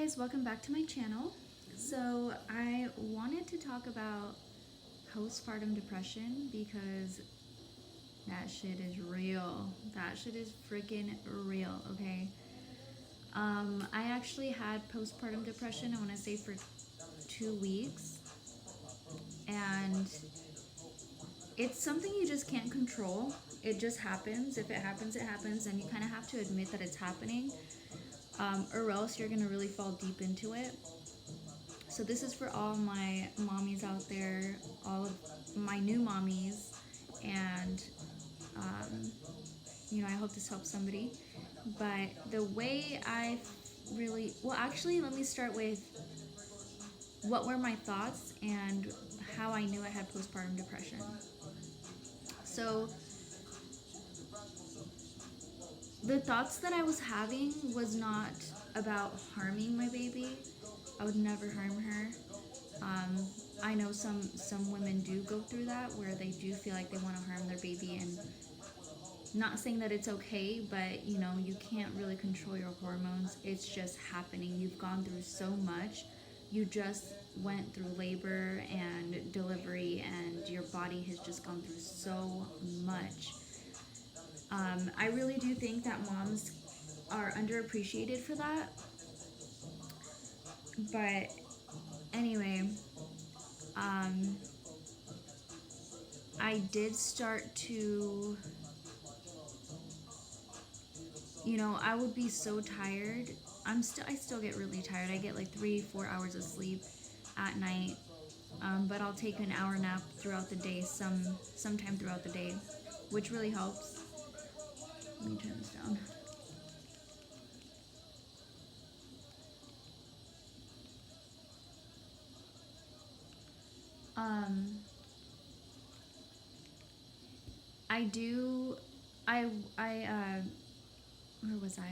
guys, welcome back to my channel. So I wanted to talk about postpartum depression because that shit is real. That shit is freaking real, okay? I actually had postpartum depression, I want to say for 2 weeks, and it's something you just can't control. It just happens. If it happens, it happens, and you kind of have to admit that it's happening, or else you're gonna really fall deep into it. So this is for all my mommies out there, all of my new mommies, and I hope this helps somebody. But the way actually, let me start with what were my thoughts and how I knew I had postpartum depression. So the thoughts that I was having was not about harming my baby. I would never harm her. I know some women do go through that where they do feel like they want to harm their baby, and not saying that it's okay, but you can't really control your hormones. It's just happening. You've gone through so much. You just went through labor and delivery, and your body has just gone through so much. I really do think that moms are underappreciated for that. But anyway, I did start to, I would be so tired. I still get really tired. I get like 3-4 hours of sleep at night. But I'll take an hour nap throughout the day, sometime throughout the day, which really helps. Let me turn this down. Where was I?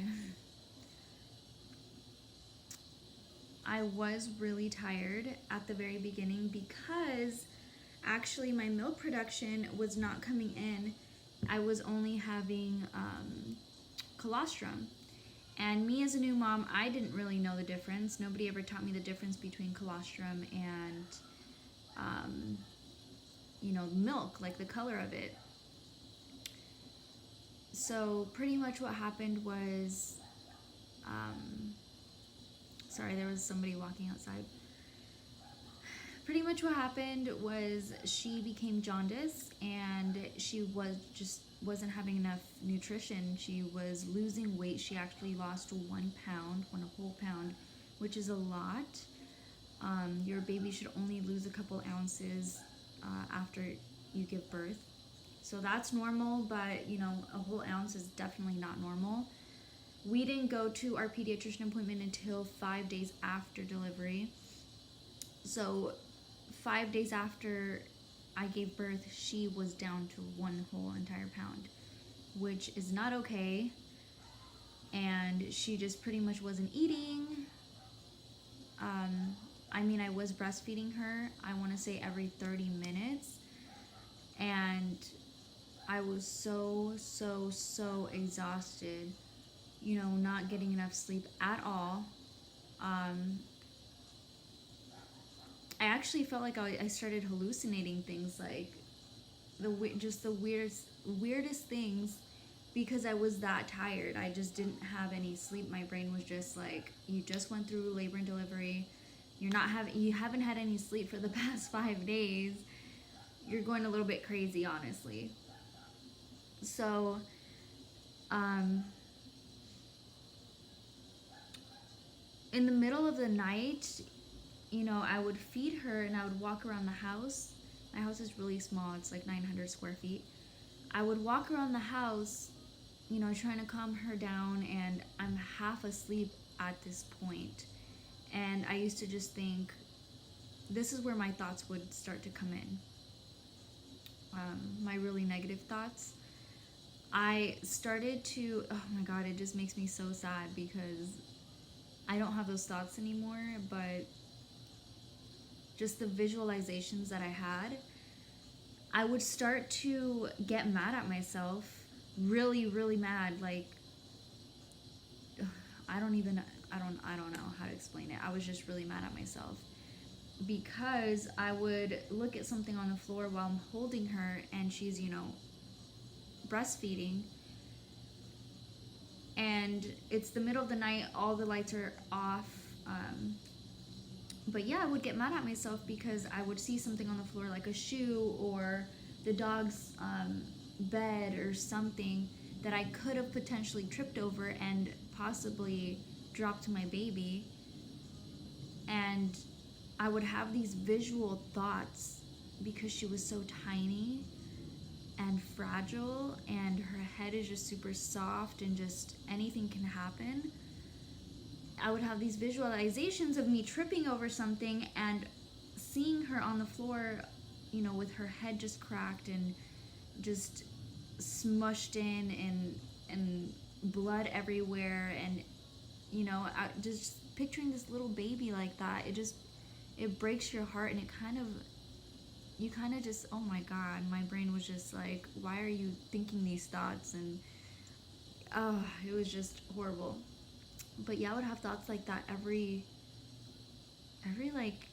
I was really tired at the very beginning because actually my milk production was not coming in. I was only having colostrum. And me as a new mom, I didn't really know the difference. Nobody ever taught me the difference between colostrum and milk, like the color of it. So pretty much what happened was, sorry, there was somebody walking outside. Pretty much what happened was she became jaundiced, and she wasn't having enough nutrition. She was losing weight. She actually lost 1 pound, a whole pound, which is a lot. Your baby should only lose a couple ounces after you give birth. So that's normal, but a whole ounce is definitely not normal. We didn't go to our pediatrician appointment until 5 days after delivery. So 5 days after I gave birth, she was down to 1 whole entire pound, which is not okay. And she just pretty much wasn't eating. I was breastfeeding her, I want to say every 30 minutes. And I was so exhausted, not getting enough sleep at all. I actually felt like I started hallucinating things, like the weirdest things, because I was that tired. I just didn't have any sleep. My brain was just like, you just went through labor and delivery. You haven't had any sleep for the past 5 days. You're going a little bit crazy, honestly. So, in the middle of the night, I would feed her and I would walk around the house. My house is really small. It's like 900 square feet. I would walk around the house, trying to calm her down, and I'm half asleep at this point. And I used to just think, this is where my thoughts would start to come in. My really negative thoughts. I started to, oh my God, it just makes me so sad because I don't have those thoughts anymore, but just the visualizations that I had, I would start to get mad at myself, really mad. Like, I don't even I don't know how to explain it. I was just really mad at myself because I would look at something on the floor while I'm holding her and she's, breastfeeding, and it's the middle of the night, all the lights are off. But yeah, I would get mad at myself because I would see something on the floor like a shoe or the dog's bed or something that I could have potentially tripped over and possibly dropped my baby. And I would have these visual thoughts because she was so tiny and fragile and her head is just super soft and just anything can happen. I would have these visualizations of me tripping over something and seeing her on the floor, with her head just cracked and just smushed in and blood everywhere. And, I just picturing this little baby like that, it breaks your heart, and you kind of just, oh my God, my brain was just like, why are you thinking these thoughts? And it was just horrible. But yeah, I would have thoughts like that every like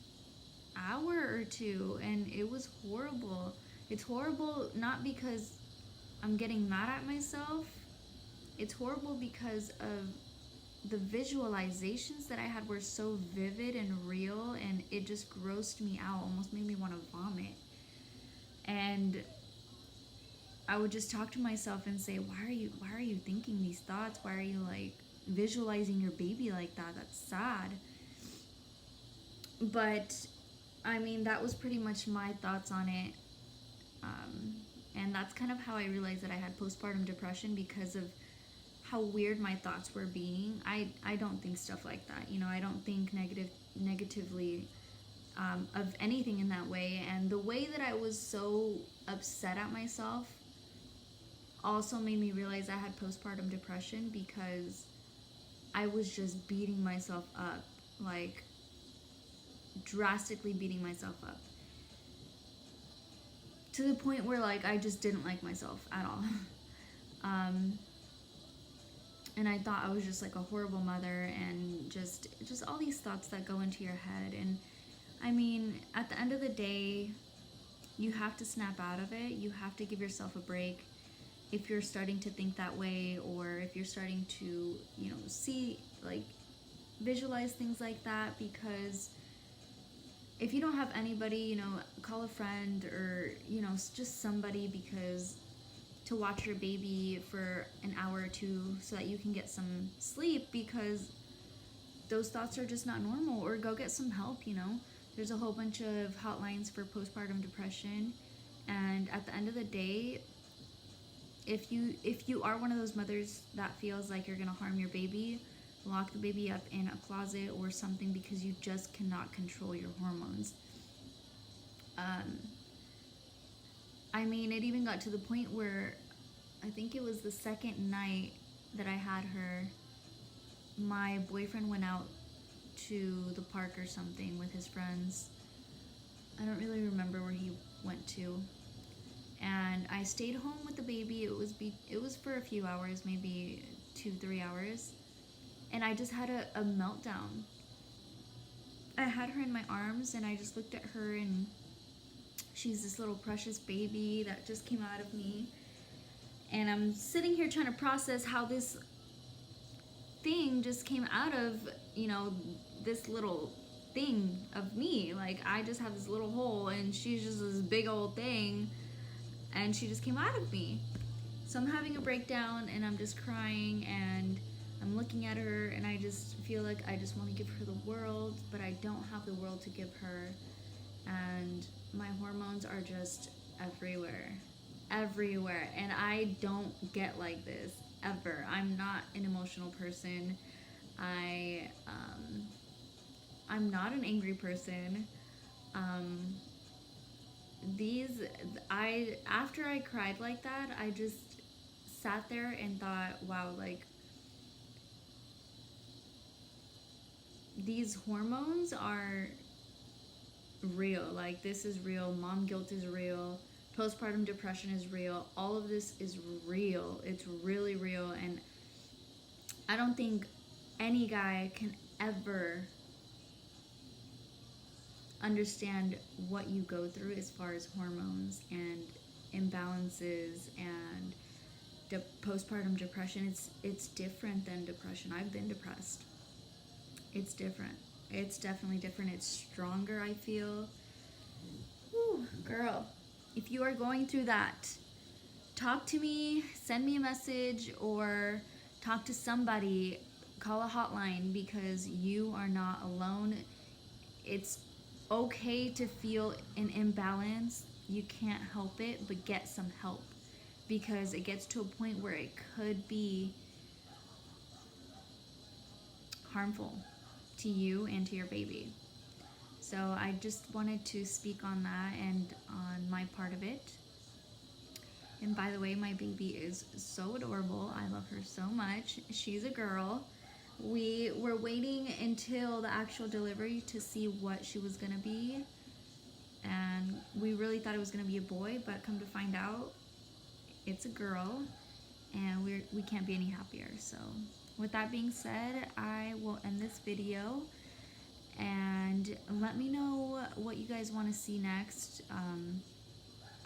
hour or two, and it was horrible. It's horrible not because I'm getting mad at myself. It's horrible because of the visualizations that I had were so vivid and real, and it just grossed me out, almost made me want to vomit. And I would just talk to myself and say, why are you thinking these thoughts? Why are you like visualizing your baby like that? That's sad. But I mean, that was pretty much my thoughts on it. And that's kind of how I realized that I had postpartum depression, because of how weird my thoughts were being. I don't think stuff like that. I don't think negatively of anything in that way. And the way that I was so upset at myself also made me realize I had postpartum depression, because I was just beating myself up, like drastically beating myself up, to the point where like I just didn't like myself at all. And I thought I was just like a horrible mother, and just all these thoughts that go into your head. And I mean, at the end of the day, you have to snap out of it. You have to give yourself a break if you're starting to think that way, or if you're starting to, see, like, visualize things like that. Because if you don't have anybody, call a friend, or, just somebody, because to watch your baby for an hour or two so that you can get some sleep, because those thoughts are just not normal. Or go get some help. There's a whole bunch of hotlines for postpartum depression. And at the end of the day, if you are one of those mothers that feels like you're gonna harm your baby, lock the baby up in a closet or something, because you just cannot control your hormones. I mean, it even got to the point where I think it was the second night that I had her, my boyfriend went out to the park or something with his friends. I don't really remember where he went to. And I stayed home with the baby. It was for a few hours, maybe 2-3 hours. And I just had a meltdown. I had her in my arms, and I just looked at her, and she's this little precious baby that just came out of me. And I'm sitting here trying to process how this thing just came out of, this little thing of me. Like, I just have this little hole, and she's just this big old thing, and she just came out of me. So I'm having a breakdown, and I'm just crying, and I'm looking at her, and I just feel like I just want to give her the world, but I don't have the world to give her. And my hormones are just everywhere. And I don't get like this ever. I'm not an emotional person. I'm not an angry person. After I cried like that, I just sat there and thought, wow, like, these hormones are real. Like, this is real. Mom guilt is real. Postpartum depression is real. All of this is real. It's really real. And I don't think any guy can ever understand what you go through as far as hormones and imbalances and postpartum depression. It's different than depression. I've been depressed. It's different. It's definitely different. It's stronger, I feel. Whew, girl, if you are going through that, talk to me, send me a message, or talk to somebody. Call a hotline, because you are not alone. It's okay to feel an imbalance. You can't help it, but get some help, because it gets to a point where it could be harmful to you and to your baby. So I just wanted to speak on that and on my part of it. And by the way, my baby is so adorable. I love her so much. She's a girl. We were waiting until the actual delivery to see what she was gonna be. And we really thought it was gonna be a boy, but come to find out, it's a girl. And we can't be any happier. So with that being said, I will end this video. And let me know what you guys want to see next.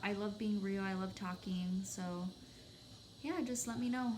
I love being real. I love talking. So yeah, just let me know.